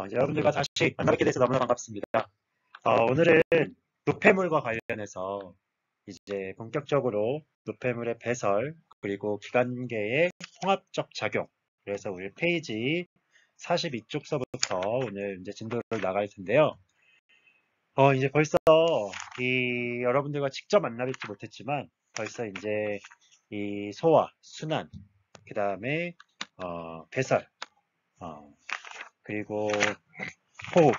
이제 여러분들과 다시 만나뵙게 돼서 너무나 반갑습니다. 오늘은 노폐물과 관련해서 이제 본격적으로 노폐물의 배설 그리고 기관계의 통합적 작용, 그래서 우리 페이지 42쪽서부터 오늘 이제 진도를 나갈 텐데요. 이제 벌써 여러분들과 직접 만나뵙지 못했지만 벌써 이제 이 소화, 순환, 그 다음에 배설, 그리고 호흡,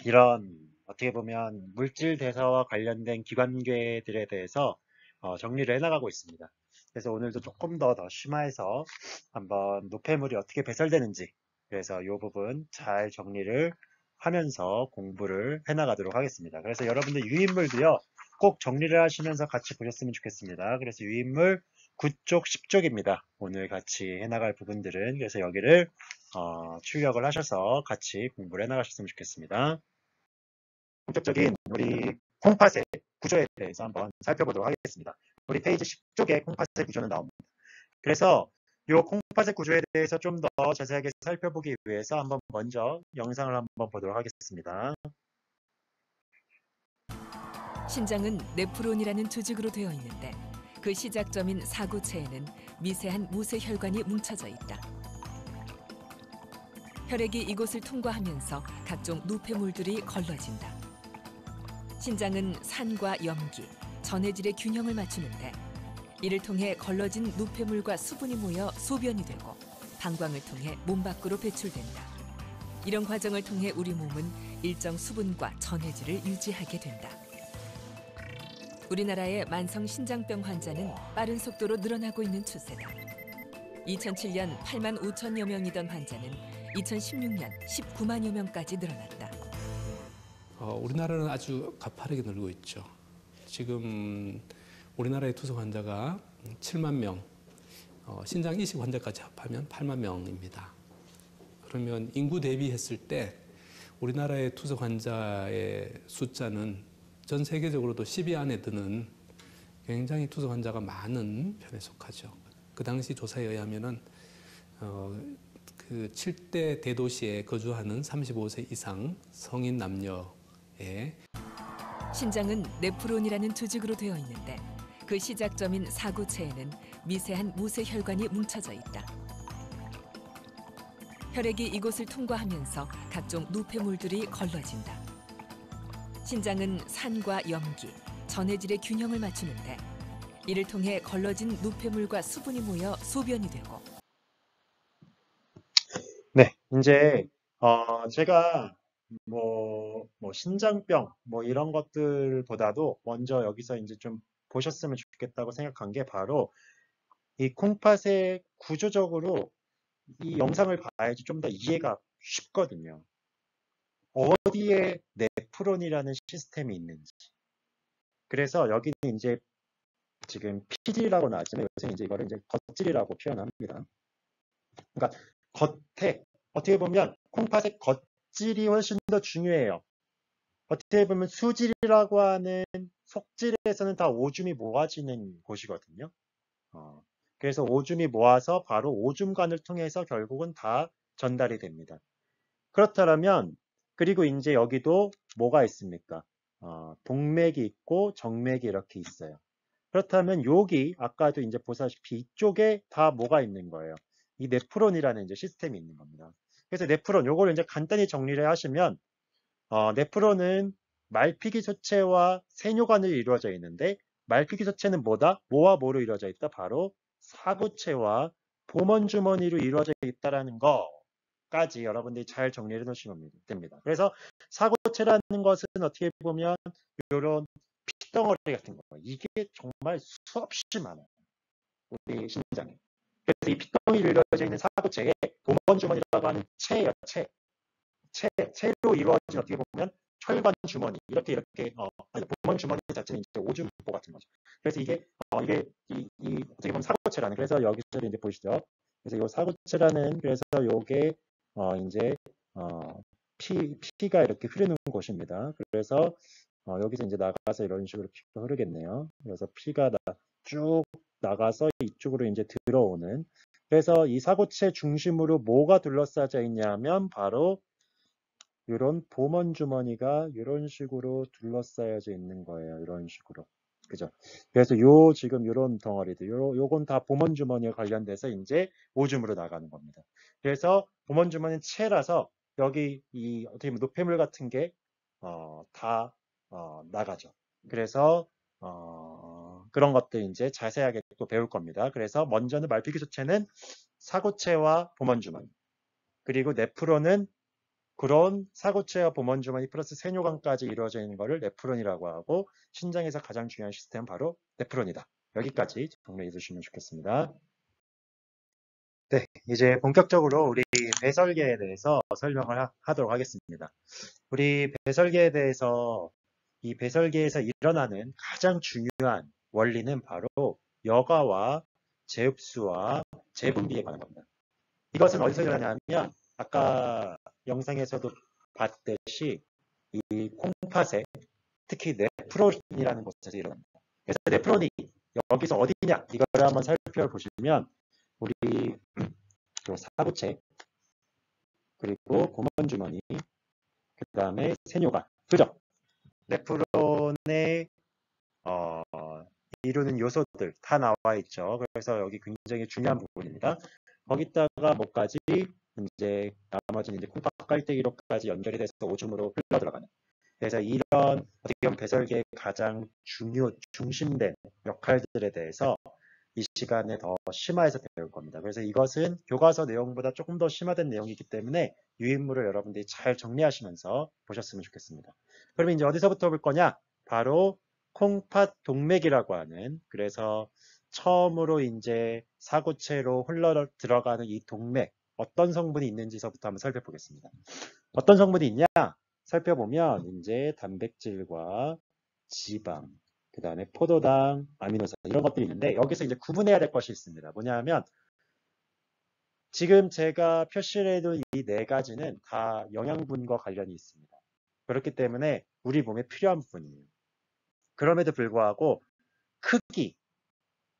이런 어떻게 보면 물질 대사와 관련된 기관계들에 대해서 정리를 해나가고 있습니다. 그래서 오늘도 조금 더 심화해서 한번 노폐물이 어떻게 배설되는지, 그래서 이 부분 잘 정리를 하면서 공부를 해나가도록 하겠습니다. 그래서 여러분들 유인물도요, 꼭 정리를 하시면서 같이 보셨으면 좋겠습니다. 그래서 유인물 9쪽, 10쪽입니다. 오늘 같이 해나갈 부분들은. 그래서 여기를 출력을 하셔서 같이 공부를 해나가셨으면 좋겠습니다. 본격적인 우리 콩팥의 구조에 대해서 한번 살펴보도록 하겠습니다. 우리 페이지 10쪽에 콩팥의 구조는 나옵니다. 그래서 이 콩팥의 구조에 대해서 좀 더 자세하게 살펴보기 위해서 한번 먼저 영상을 한번 보도록 하겠습니다. 신장은 네프론이라는 조직으로 되어 있는데 그 시작점인 사구체에는 미세한 모세혈관이 뭉쳐져 있다. 혈액이 이곳을 통과하면서 각종 노폐물들이 걸러진다. 신장은 산과 염기, 전해질의 균형을 맞추는데 이를 통해 걸러진 노폐물과 수분이 모여 소변이 되고 방광을 통해 몸 밖으로 배출된다. 이런 과정을 통해 우리 몸은 일정 수분과 전해질을 유지하게 된다. 우리나라의 만성 신장병 환자는 빠른 속도로 늘어나고 있는 추세다. 2007년 8만 5천여 명이던 환자는 2016년 19만여 명까지 늘어났다. 우리나라는 아주 가파르게 늘고 있죠. 지금 우리나라의 투석 환자가 7만 명, 신장 이식 환자까지 합하면 8만 명입니다. 그러면 인구 대비했을 때 우리나라의 투석 환자의 숫자는 전 세계적으로도 10위 안에 드는 굉장히 투석 환자가 많은 편에 속하죠. 그 당시 조사에 의하면은 그 7대 대도시에 거주하는 35세 이상 성인 남녀의 신장은 네프론이라는 조직으로 되어 있는데 그 시작점인 사구체에는 미세한 모세혈관이 뭉쳐져 있다. 혈액이 이곳을 통과하면서 각종 노폐물들이 걸러진다. 신장은 산과 염기, 전해질의 균형을 맞추는데 이를 통해 걸러진 노폐물과 수분이 모여 소변이 되고. 네, 이제 제가 신장병 이런 것들보다도 먼저 여기서 이제 좀 보셨으면 좋겠다고 생각한 게 바로 이 콩팥의 구조적으로 이 영상을 봐야지 좀 더 이해가 쉽거든요. 어디에 네프론이라는 시스템이 있는지. 그래서 여기는 이제 지금 피질이라고 나왔지만 요새 이제 이거를 이제 겉질이라고 표현합니다. 그러니까 겉에 어떻게 보면 콩팥의 겉질이 훨씬 더 중요해요. 어떻게 보면 수질이라고 하는 속질에서는 다 오줌이 모아지는 곳이거든요. 그래서 오줌이 모아서 바로 오줌관을 통해서 결국은 다 전달이 됩니다. 그렇다면 그리고 이제 여기도 뭐가 있습니까? 동맥이 있고 정맥이 이렇게 있어요. 그렇다면 여기 아까도 이제 보다시피 이쪽에 다 뭐가 있는 거예요? 이 네프론이라는 이제 시스템이 있는 겁니다. 그래서 네프론 요걸 이제 간단히 정리를 하시면 네프론은 말피기 소체와 세뇨관으로 이루어져 있는데 말피기 소체는 뭐다? 뭐와 뭐로 이루어져 있다? 바로 사구체와 보먼주머니로 이루어져 있다라는 거까지 여러분들이 잘 정리해 놓으시면 됩니다. 그래서 사구체라는 것은 어떻게 보면 이런 핏덩어리 같은 거, 이게 정말 수없이 많아요. 우리 신장에. 그래서 이 핏덩이로 이루어져 있는 사구체에 보먼주머니라고 하는 체예요. 체로 이루어진 어떻게 보면 혈관 주머니 이렇게 보먼 주머니 자체는 이제 오줌보 같은 거죠. 그래서 이게 어떻게 보면 사구체라는, 그래서 여기서 이제 보시죠. 그래서 이 사구체라는, 그래서 요게 이제 피가 이렇게 흐르는 곳입니다. 그래서 여기서 이제 나가서 이런 식으로 피가 흐르겠네요. 그래서 피가 쭉 나가서 이쪽으로 이제 들어오는. 그래서 이 사구체 중심으로 뭐가 둘러싸져 있냐면 바로 이런 보먼 주머니가 이런 식으로 둘러싸여져 있는 거예요. 이런 식으로. 그죠? 그래서 지금 이런 덩어리들, 요건 다 보먼 주머니와 관련돼서 이제 오줌으로 나가는 겁니다. 그래서 보먼 주머니는 채라서 여기 어떻게 보면 노폐물 같은 게 다 나가죠. 그래서 그런 것들 이제 자세하게 또 배울 겁니다. 그래서 먼저는 말피기소체는 사고체와 보먼 주머니, 그리고 네프론은 그런 사고체와 보먼 주머니 플러스 세뇨관까지 이루어져 있는 것을 네프론이라고 하고, 신장에서 가장 중요한 시스템은 바로 네프론이다. 여기까지 정리해 주시면 좋겠습니다. 네, 이제 본격적으로 우리 배설계에 대해서 설명을 하도록 하겠습니다. 우리 배설계에 대해서, 이 배설계에서 일어나는 가장 중요한 원리는 바로 여과와 재흡수와 재분비에 관한 겁니다. 이것은 어디서 일어나냐면 아까 영상에서도 봤듯이 이 콩팥에 특히 네프론이라는 곳에서 일어납니다. 그래서 네프론이 여기서 어디냐 이거를 한번 살펴보시면 우리 사구체, 그리고 고먼주머니, 그 다음에 세뇨관, 그죠? 네프론의 이루는 요소들 다 나와 있죠. 그래서 여기 굉장히 중요한 부분입니다. 거기다가 뭐까지 이제 나머지는 이제 콩팥 깔때기로까지 연결이 돼서 오줌으로 흘러 들어가는. 그래서 이런 어떻게 보면 배설계의 가장 중심된 역할들에 대해서 이 시간에 더 심화해서 배울 겁니다. 그래서 이것은 교과서 내용보다 조금 더 심화된 내용이기 때문에 유인물을 여러분들이 잘 정리하시면서 보셨으면 좋겠습니다. 그러면 이제 어디서부터 볼 거냐? 바로 콩팥 동맥이라고 하는, 그래서 처음으로 이제 사구체로 흘러 들어가는 이 동맥, 어떤 성분이 있는지서부터 한번 살펴보겠습니다. 어떤 성분이 있냐? 살펴보면 이제 단백질과 지방, 그 다음에 포도당, 아미노산 이런 것들이 있는데, 여기서 이제 구분해야 될 것이 있습니다. 뭐냐 하면 지금 제가 표시를 해둔 이 네 가지는 다 영양분과 관련이 있습니다. 그렇기 때문에 우리 몸에 필요한 부분이에요. 그럼에도 불구하고 크기,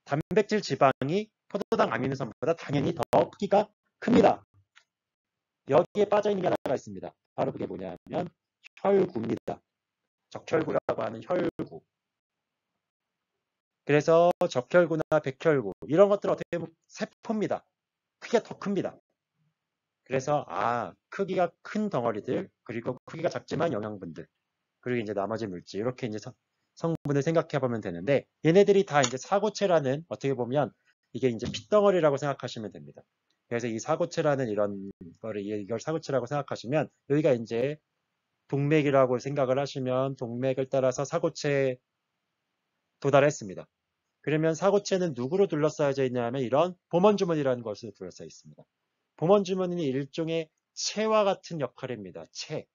단백질, 지방이 포도당, 아미노산보다 당연히 더 크기가 큽니다. 여기에 빠져있는 게 하나가 있습니다. 바로 그게 뭐냐면 혈구입니다. 적혈구라고 하는 혈구. 그래서 적혈구나 백혈구 이런 것들은 어떻게 보면 세포입니다. 크기가 더 큽니다. 그래서 크기가 큰 덩어리들, 그리고 크기가 작지만 영양분들, 그리고 이제 나머지 물질, 이렇게 이제 성분을 생각해 보면 되는데, 얘네들이 다 이제 사고체라는, 어떻게 보면 이게 이제 핏덩어리라고 생각하시면 됩니다. 그래서 이 사고체라는 이런 거를, 이걸 사고체라고 생각하시면, 여기가 이제 동맥이라고 생각을 하시면 동맥을 따라서 사고체에 도달했습니다. 그러면 사고체는 누구로 둘러싸여져 있냐면 이런 보먼주머니라는 것으로 둘러싸여 있습니다. 보먼주머니는 일종의 채와 같은 역할입니다. 채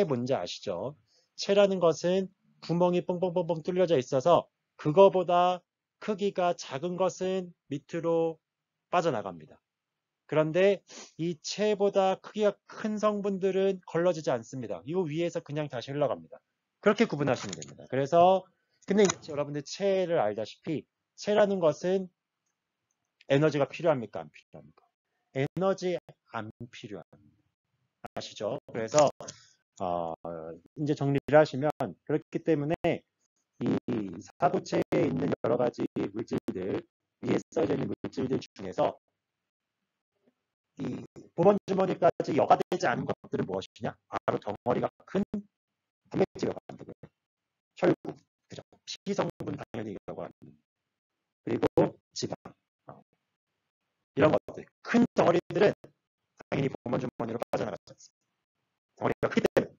뭔지 아시죠? 채라는 것은 구멍이 뻥뻥뻥뻥 뚫려져 있어서 그거보다 크기가 작은 것은 밑으로 빠져나갑니다. 그런데 이 채보다 크기가 큰 성분들은 걸러지지 않습니다. 이 위에서 그냥 다시 흘러갑니다. 그렇게 구분하시면 됩니다. 그래서 근데 여러분들 채를 알다시피 채라는 것은 에너지가 필요합니까? 안 필요합니까? 에너지 안 필요합니다. 아시죠? 그래서 이제 정리를 하시면, 그렇기 때문에 이 사고체에 있는 여러 가지 물질들, 위에 써져 있는 물질들 중에서 이 보먼주머니까지 여과되지 않은 것들은 무엇이냐? 바로 덩어리가 큰 단백질 여과인데요. 혈구, 그죠? 피성분 당연히 여과하는, 그리고 지방, 이런 것들, 큰 덩어리들은 당연히 보먼주머니로 빠져나가지 않습니다. 덩어리가 크기 때문에,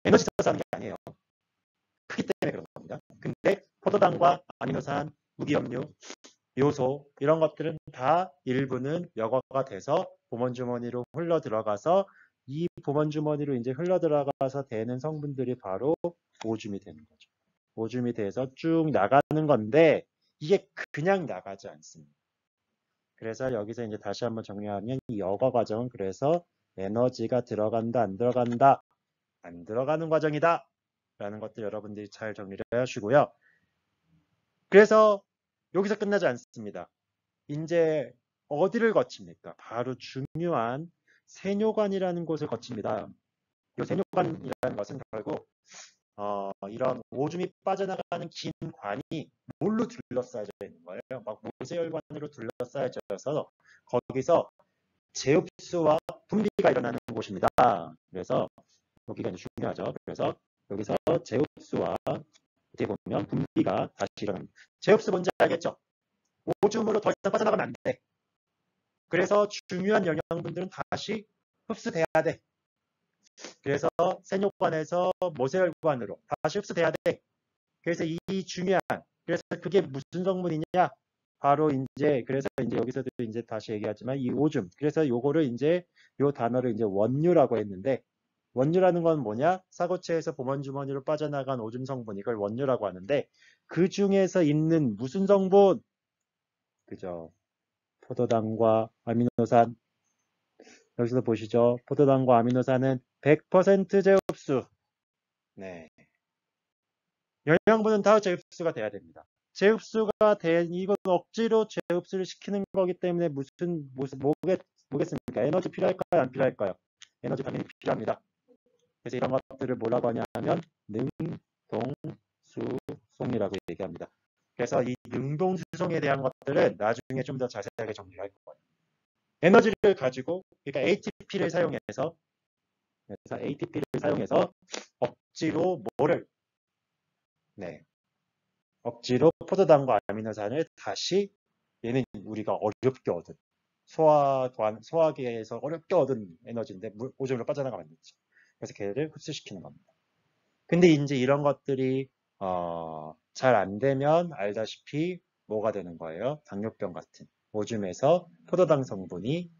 에너지 써서 하는 게 아니에요. 크기 때문에 그런 겁니다. 근데 포도당과 아미노산, 무기염류, 요소 이런 것들은 다 일부는 여과가 돼서 보먼주머니로 흘러 들어가서, 이 보먼주머니로 이제 흘러 들어가서 되는 성분들이 바로 오줌이 되는 거죠. 오줌이 돼서 쭉 나가는 건데 이게 그냥 나가지 않습니다. 그래서 여기서 이제 다시 한번 정리하면 이 여과 과정은 그래서 에너지가 들어간다, 안 들어간다, 안 들어가는 과정이다 라는 것들 여러분들이 잘 정리를 하시고요. 그래서 여기서 끝나지 않습니다. 이제 어디를 거칩니까? 바로 중요한 세뇨관이라는 곳을 거칩니다. 이 세뇨관이라는 것은 결국 이런 오줌이 빠져나가는 긴 관이 물로 둘러싸여져 있는 거예요. 막 모세혈관으로 둘러싸여져서 거기서 제흡수와 분비가 일어나는 곳입니다. 그래서 여기가 이제 중요하죠. 그래서 여기서 제흡수와 어떻게 보면 분비가 다시 일어납니다. 제흡수 뭔지 알겠죠? 오줌으로 더 이상 빠져나가면 안 돼. 그래서 중요한 영양분들은 다시 흡수돼야 돼. 그래서 세뇨관에서 모세혈관으로 다시 흡수돼야 돼. 그래서 이 중요한, 그래서 그게 무슨 성분이냐? 바로 그래서 여기서도 다시 얘기하지만 이 오줌. 그래서 요거를 요 단어를 원유라고 했는데, 원유라는 건 뭐냐? 사고체에서 보먼주머니로 빠져나간 오줌 성분, 이걸 원유라고 하는데, 그 중에서 있는 무슨 성분? 그죠? 포도당과 아미노산. 여기서 보시죠. 포도당과 아미노산은 100% 제흡수. 네. 영양분은 다 제흡수가 돼야 됩니다. 제흡수가 이건 억지로 제흡수를 시키는 거기 때문에 뭐겠습니까? 에너지 필요할까요? 안 필요할까요? 에너지 당연히 필요합니다. 그래서 이런 것들을 뭐라고 하냐면 능동수송이라고 얘기합니다. 그래서 이 능동수송에 대한 것들은 나중에 좀 더 자세하게 정리할 거예요. 에너지를 가지고, 그러니까 ATP를 사용해서 억지로 억지로 포도당과 아미노산을 다시, 얘는 우리가 어렵게 얻은, 소화기에서 어렵게 얻은 에너지인데 오줌으로 빠져나가면 안 되죠. 그래서 걔를 흡수시키는 겁니다. 근데 이런 것들이 잘 안 되면 알다시피 뭐가 되는 거예요? 당뇨병 같은 오줌에서 포도당 성분이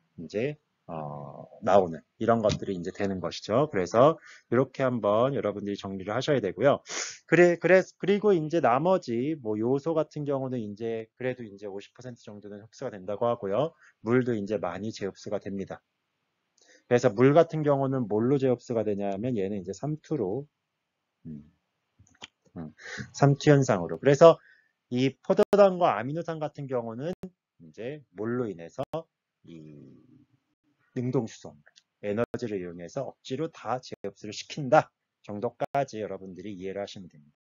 나오는 이런 것들이 되는 것이죠. 그래서 이렇게 한번 여러분들이 정리를 하셔야 되고요. 그리고 나머지 뭐 요소 같은 경우는 그래도 50% 정도는 흡수가 된다고 하고요. 물도 많이 재흡수가 됩니다. 그래서 물 같은 경우는 뭘로 재흡수가 되냐면 얘는 삼투로 삼투 현상으로. 그래서 이 포도당과 아미노산 같은 경우는 뭘로 인해서 이 능동수송, 에너지를 이용해서 억지로 다 재흡수를 시킨다 정도까지 여러분들이 이해를 하시면 됩니다.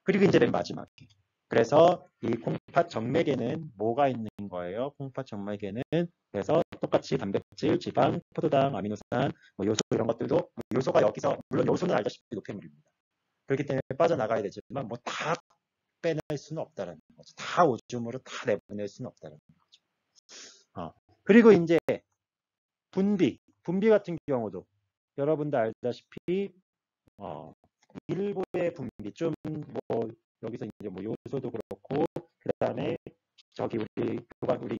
그리고 맨 마지막에, 그래서 이 콩팥 정맥에는 뭐가 있는 거예요? 콩팥 정맥에는 그래서 똑같이 단백질, 지방, 포도당, 아미노산, 뭐 요소 이런 것들도, 요소가 여기서 물론 요소는 알다시피 노폐물입니다. 그렇기 때문에 빠져나가야 되지만 뭐 다 빼낼 수는 없다는 거죠. 다 오줌으로 다 내보낼 수는 없다는 거죠. 그리고 분비 같은 경우도 여러분들 알다시피 일부의 분비 좀 뭐 여기서 뭐 요소도 그렇고, 그 다음에 저기 우리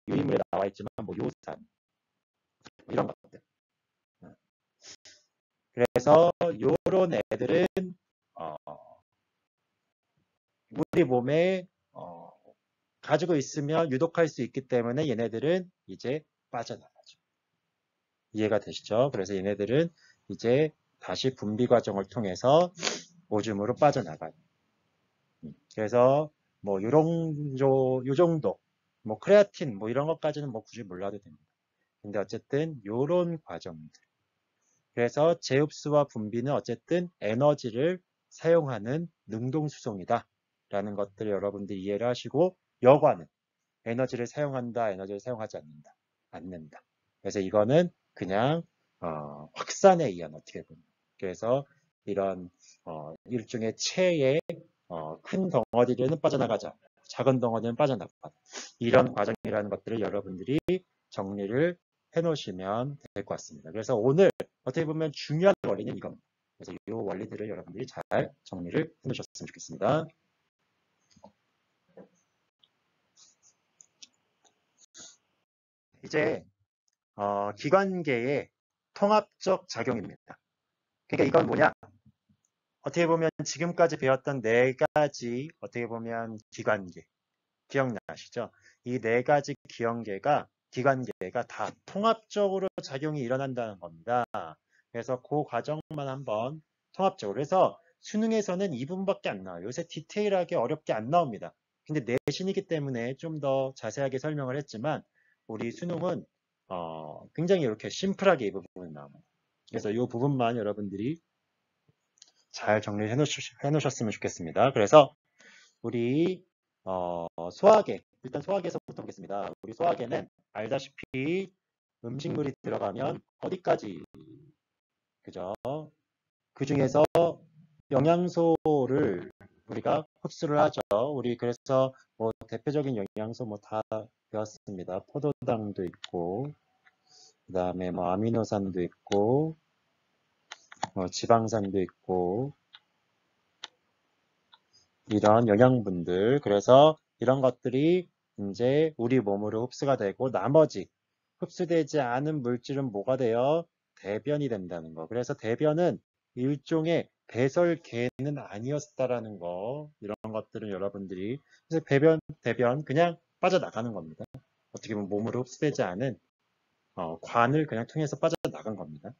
유인물에 나와 있지만 뭐 요산 이런 것들. 그래서 요런 애들은 우리 몸에 가지고 있으면 유독할 수 있기 때문에 얘네들은 빠져나가죠. 이해가 되시죠? 그래서 얘네들은 다시 분비 과정을 통해서 오줌으로 빠져나가요. 그래서 뭐 요 정도 뭐 크레아틴 뭐 이런 것까지는 뭐 굳이 몰라도 됩니다. 근데 어쨌든 요런 과정들. 그래서 재흡수와 분비는 어쨌든 에너지를 사용하는 능동수송이다 라는 것들을 여러분들이 이해를 하시고, 여과는 에너지를 사용한다, 에너지를 사용하지 않는다. 그래서 이거는 그냥 확산에 의한, 어떻게 보면. 그래서 이런 일종의 체의 큰 덩어리는 빠져나가자, 작은 덩어리는 빠져나가자, 이런 과정이라는 것들을 여러분들이 정리를 해놓으시면 될 것 같습니다. 그래서 오늘 어떻게 보면 중요한 원리는 이겁니다. 그래서 이 원리들을 여러분들이 잘 정리를 해놓으셨으면 좋겠습니다. 이제 기관계의 통합적 작용입니다. 그러니까 이건 뭐냐? 어떻게 보면 지금까지 배웠던 네 가지 어떻게 보면 기관계 기억나시죠? 이 네 가지 기관계가 다 통합적으로 작용이 일어난다는 겁니다. 그래서 그 과정만 한번 통합적으로. 그래서 수능에서는 2분밖에 안 나와요. 요새 디테일하게 어렵게 안 나옵니다. 근데 내신이기 때문에 좀 더 자세하게 설명을 했지만 우리 수능은 굉장히 이렇게 심플하게 이 부분은 나옵니다. 그래서 이 부분만 여러분들이 잘 정리해 놓으셨으면 좋겠습니다. 그래서 우리 소화계, 일단 소화계에서부터 보겠습니다. 우리 소화계는 알다시피 음식물이 들어가면 어디까지, 그죠? 그 중에서 영양소를 우리가 흡수를 하죠. 우리 그래서 뭐 대표적인 영양소 뭐 다 배웠습니다. 포도당도 있고, 그 다음에 뭐 아미노산도 있고, 지방산도 있고, 이런 영양분들. 그래서 이런 것들이 이제 우리 몸으로 흡수가 되고 나머지 흡수되지 않은 물질은 뭐가 돼요? 대변이 된다는 거. 그래서 대변은 일종의 배설계는 아니었다라는 거. 이런 것들은 여러분들이 그래서 대변 그냥 빠져나가는 겁니다. 어떻게 보면 몸으로 흡수되지 않은 관을 그냥 통해서 빠져나간 겁니다.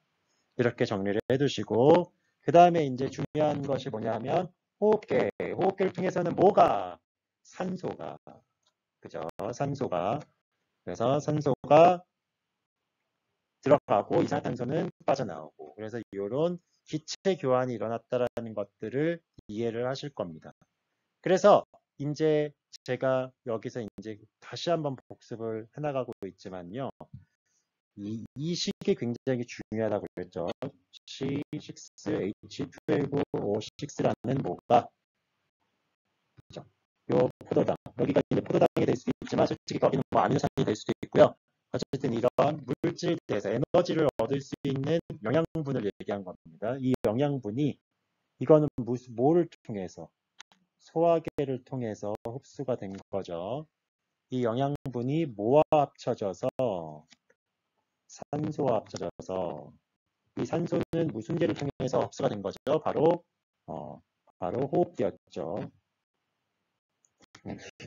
이렇게 정리를 해두시고 그 다음에 이제 중요한 것이 뭐냐면 호흡계를 통해서는 뭐가 산소가 그죠? 산소가 그래서 산소가 들어가고 이산화탄소는 빠져나오고 그래서 이런 기체 교환이 일어났다라는 것들을 이해를 하실 겁니다. 그래서 이제 제가 여기서 이제 다시 한번 복습을 해나가고 있지만요. 이 식이 굉장히 중요하다고 그랬죠. C6H12O6라는 뭐가 그죠? 요 포도당 여기가 이제 포도당이 될 수도 있지만 솔직히 거기는 뭐 아미노산이 될 수도 있고요. 어쨌든 이런 물질들에서 에너지를 얻을 수 있는 영양분을 얘기한 겁니다. 이 영양분이 이거는 뭐를 통해서 소화계를 통해서 흡수가 된 거죠. 이 영양분이 뭐와 합쳐져서 산소와 합쳐져서 이 산소는 무슨 계를 통해서 흡수가 된 거죠? 바로 호흡기였죠.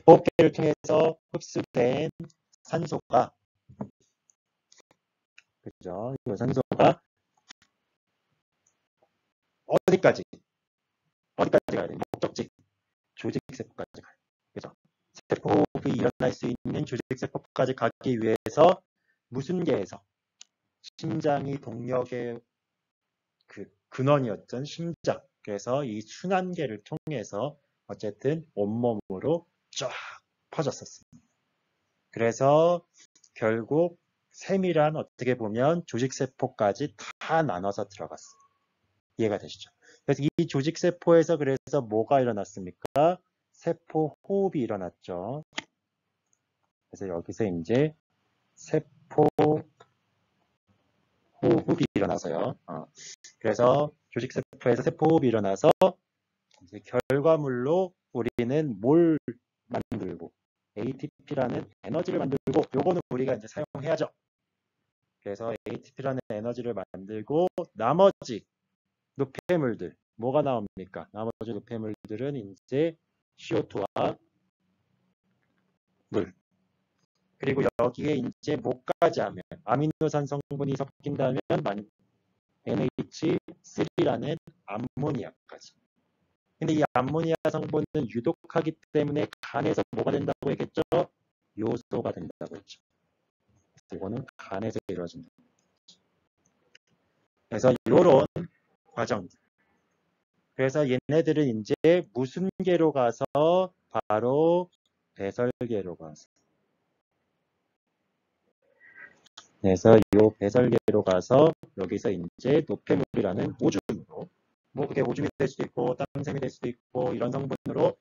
호흡기를 통해서 흡수된 산소가 그죠? 이 산소가 어디까지 가야 돼요? 목적지 조직세포까지 가요. 그죠? 세포호흡이 일어날 수 있는 조직세포까지 가기 위해서 무슨 계에서 심장이 동력의 그 근원이었던 심장. 그래서 이 순환계를 통해서 어쨌든 온몸으로 쫙 퍼졌었습니다. 그래서 결국 세밀한 어떻게 보면 조직세포까지 다 나눠서 들어갔어요. 이해가 되시죠? 그래서 이 조직세포에서 그래서 뭐가 일어났습니까? 세포 호흡이 일어났죠. 그래서 여기서 이제 세포 호흡이 일어나서요. 그래서 조직세포에서 세포 호흡이 일어나서 이제 결과물로 우리는 뭘 만들고 ATP라는 에너지를 만들고 요거는 우리가 이제 사용해야죠. 그래서 ATP라는 에너지를 만들고 나머지 노폐물들 뭐가 나옵니까? 나머지 노폐물들은 이제 CO2와 물 그리고 여기에 이제 뭐까지 하면 아미노산 성분이 섞인다면 NH3라는 암모니아까지. 근데 이 암모니아 성분은 유독하기 때문에 간에서 뭐가 된다고 했겠죠? 요소가 된다고 했죠. 이거는 간에서 이루어진다. 그래서 이런 과정. 그래서 얘네들은 이제 무슨 계로 가서 바로 배설계로 가서. 그래서 이 배설계로 가서 여기서 이제 노폐물이라는 오줌으로 뭐 그게 오줌이 될 수도 있고 땀샘이 될 수도 있고 이런 성분으로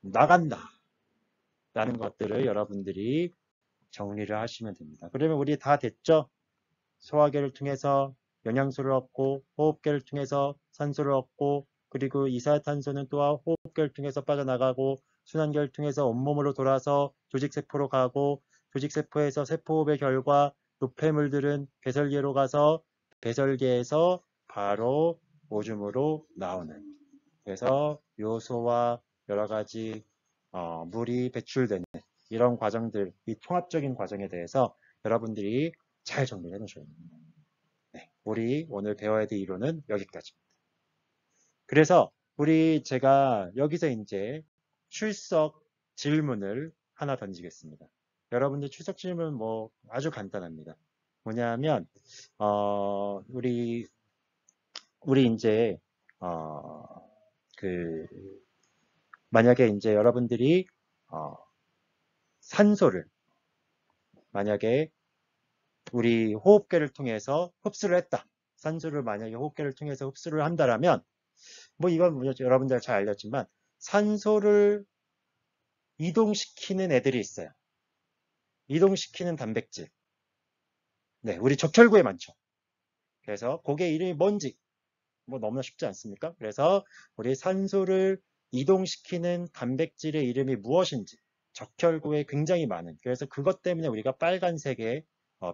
나간다 라는 것들을 여러분들이 정리를 하시면 됩니다. 그러면 우리 다 됐죠? 소화계를 통해서 영양소를 얻고 호흡계를 통해서 산소를 얻고 그리고 이산화탄소는 또한 호흡계를 통해서 빠져나가고 순환계를 통해서 온몸으로 돌아서 조직세포로 가고 조직세포에서 세포호흡의 결과 노폐물들은 배설계로 가서 배설계에서 바로 오줌으로 나오는 그래서 요소와 여러 가지 물이 배출되는 이런 과정들, 이 통합적인 과정에 대해서 여러분들이 잘 정리해 놓으셔야 됩니다. 네, 우리 오늘 배워야 될 이론은 여기까지입니다. 그래서 제가 여기서 이제 출석 질문을 하나 던지겠습니다. 여러분들 출석 질문 뭐 아주 간단합니다. 뭐냐면 우리 이제 그 만약에 이제 여러분들이 산소를 만약에 우리 호흡계를 통해서 흡수를 했다. 산소를 만약에 호흡계를 통해서 흡수를 한다라면 뭐 이건 여러분들 잘 알렸지만 산소를 이동시키는 애들이 있어요. 이동시키는 단백질. 네, 우리 적혈구에 많죠. 그래서 그게 이름이 뭔지 뭐 너무나 쉽지 않습니까? 그래서 우리 산소를 이동시키는 단백질의 이름이 무엇인지 적혈구에 굉장히 많은, 그래서 그것 때문에 우리가 빨간색의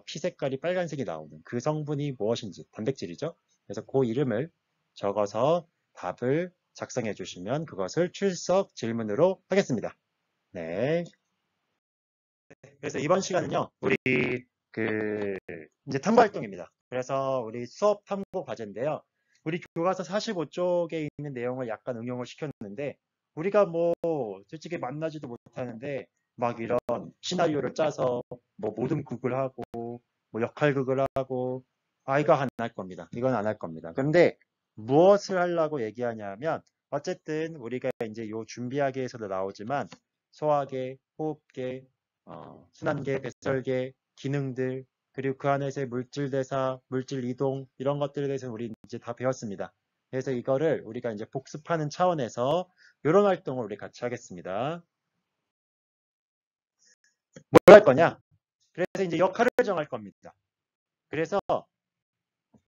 피 색깔이 빨간색이 나오는 그 성분이 무엇인지 단백질이죠. 그래서 그 이름을 적어서 답을 작성해 주시면 그것을 출석 질문으로 하겠습니다. 네. 그래서 이번 시간은요, 우리 이제 탐구 활동입니다. 그래서 우리 수업 탐구 과제인데요. 우리 교과서 45쪽에 있는 내용을 약간 응용을 시켰는데, 우리가 뭐 솔직히 만나지도 못하는데 막 이런 시나리오를 짜서 뭐 모둠극을 하고 뭐 역할극을 하고 이거 안 할 겁니다. 이건 안 할 겁니다. 근데 무엇을 하려고 얘기하냐면 어쨌든 우리가 이제 요 준비하기에서도 나오지만 소화계, 호흡계, 순환계, 배설계, 기능들, 그리고 그 안에서의 물질 대사, 물질 이동 이런 것들에 대해서 우리 이제 다 배웠습니다. 그래서 이거를 우리가 이제 복습하는 차원에서 이런 활동을 우리 같이 하겠습니다. 뭘 할 거냐? 그래서 이제 역할을 정할 겁니다. 그래서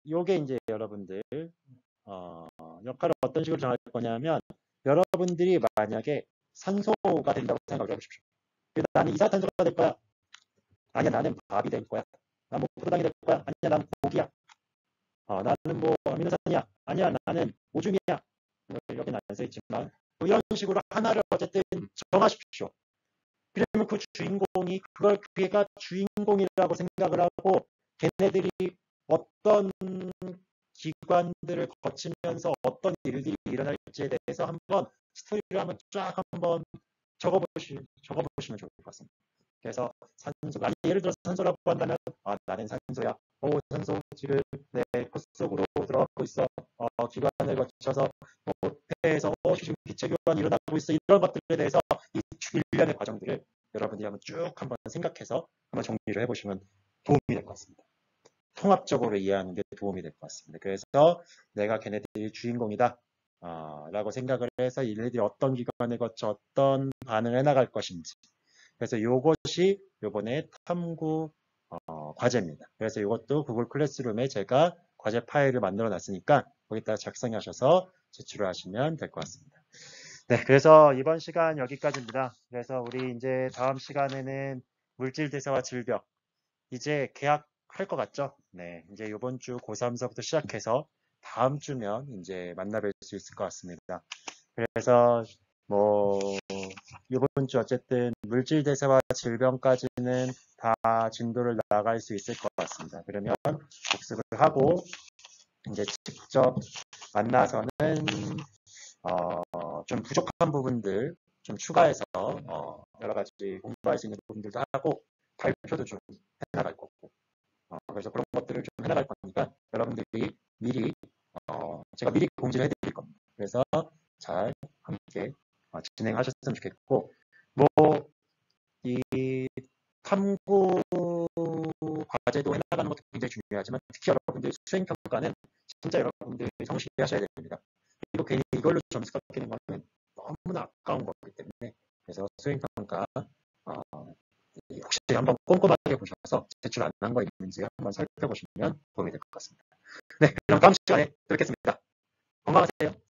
요게 이제 여러분들 역할을 어떤 식으로 정할 거냐면 여러분들이 만약에 산소가 된다고 생각을 해보십시오. 나는 이산화탄소가 될 거야. 아니야, 나는 밥이 될 거야. 나는 뭐 포도당이 될 거야. 아니야, 나는 고기야. 나는 뭐 아미노산이야. 아니야, 나는 오줌이야. 여기는 안 써있지만 뭐 이런 식으로 하나를 어쨌든 정하십시오. 그러면 그 주인공이 걔가 주인공이라고 생각을 하고 걔네들이 어떤 기관들을 거치면서 어떤 일들이 일어날지에 대해서 한번 스토리를 한번 쫙 한번 적어보시면 좋을 것 같습니다. 그래서 산소, 예를 들어서 산소라고 한다면 나는 산소야. 산소 지금 내 코 속으로 들어가고 있어. 기관을 거쳐서 폐에서 지금 기체 교환이 일어나고 있어. 이런 것들에 대해서 이 일련의 과정들을 여러분들이 한번 쭉 한번 생각해서 한번 정리를 해보시면 도움이 될 것 같습니다. 통합적으로 이해하는 게 도움이 될 것 같습니다. 그래서 내가 걔네들이 주인공이다 라고 생각을 해서 얘네들이 어떤 기관을 거쳐 어떤 반응을 해나갈 것인지, 그래서 이것이 이번에 탐구 과제입니다. 그래서 이것도 구글 클래스룸에 제가 과제 파일을 만들어 놨으니까 거기다가 작성하셔서 제출을 하시면 될 것 같습니다. 네, 그래서 이번 시간 여기까지입니다. 그래서 우리 이제 다음 시간에는 물질 대사와 질병 이제 개학할 것 같죠? 네, 이제 이번 주 고3서부터 시작해서 다음 주면 이제 만나뵐 수 있을 것 같습니다. 그래서 뭐 이번 주 어쨌든 물질 대사와 질병까지는 다 진도를 나갈 수 있을 것 같습니다. 그러면 복습을 하고 이제 직접 만나서는 좀 부족한 부분들 좀 추가해서 여러 가지 공부할 수 있는 부분들도 하고 발표도 좀 해나갈 거고 그래서 그런 것들을 좀 해나갈 거니까 여러분들이 미리 제가 미리 공지를 해드릴 겁니다. 그래서 잘 함께 진행하셨으면 좋겠고 뭐 이 탐구 과제도 해나가는 것도 굉장히 중요하지만 특히 여러분들 수행평가는 진짜 여러분들이 성실히 하셔야 됩니다. 그리고 괜히 이걸로 점수 깎이는 거는 너무나 아까운 거기 때문에 그래서 수행평가 혹시 한번 꼼꼼하게 보셔서 제출 안 한 거 있는지 한번 살펴보시면 도움이 될 것 같습니다. 네, 그럼 다음 시간에 뵙겠습니다. 건강하세요.